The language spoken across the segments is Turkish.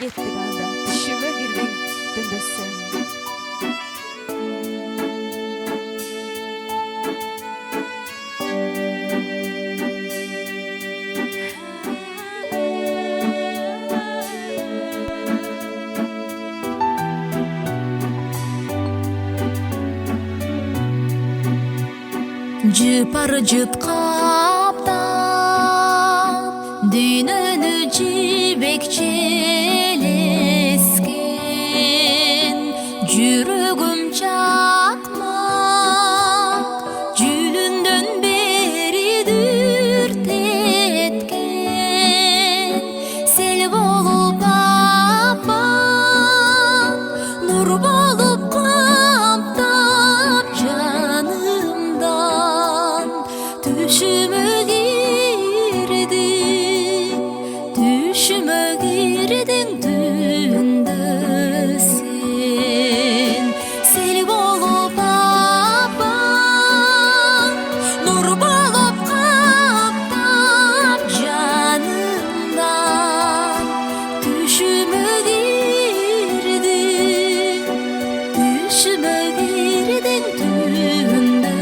Kettik anda düşüme girdin gündüz sen. Jıpar jıtkaptan dünönü jibekçelesken Jürögüm çakmak jülündön beri dürtetken Sel bolup apam, nur bolup kaptap canımdan Düşüme girdin düğünde sen Sel bolup apam, nur bolup kaptap canımdan Düşüme girdin düğünde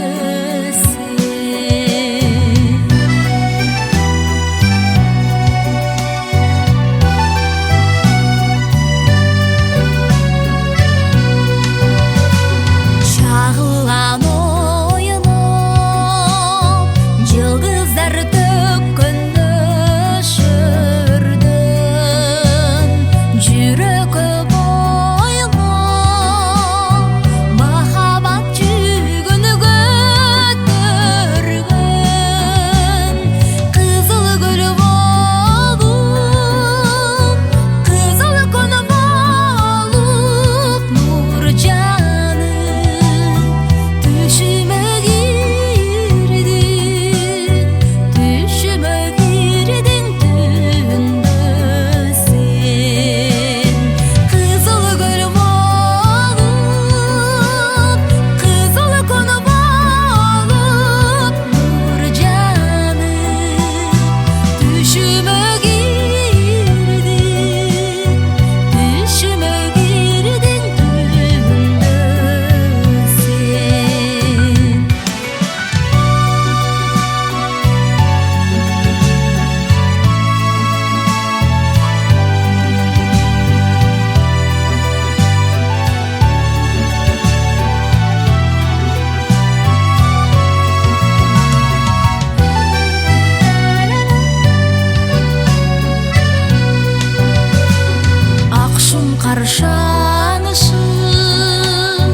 Karşanışım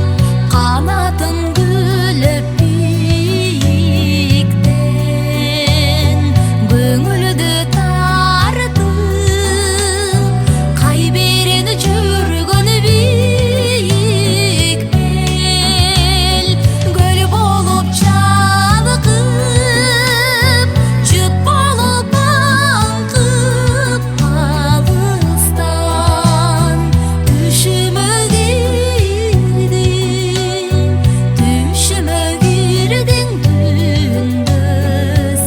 kanatın gülüp bikten Göңülді tardым Кайберен жүргөн бийик бел Гөл болуп чалкып Жыт болуп аңкып алыстан Düşüme girdin düğünde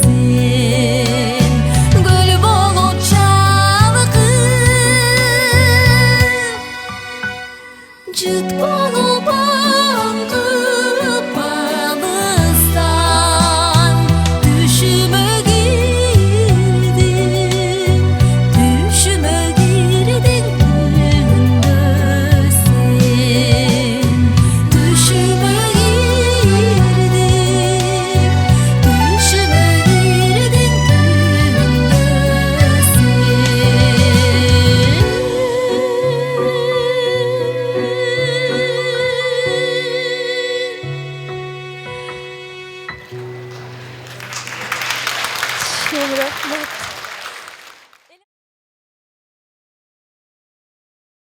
sen Göl bolup çalkıp Cıt bolup аңкып алыстан Düşüme girdin düğünde Çok rahmet.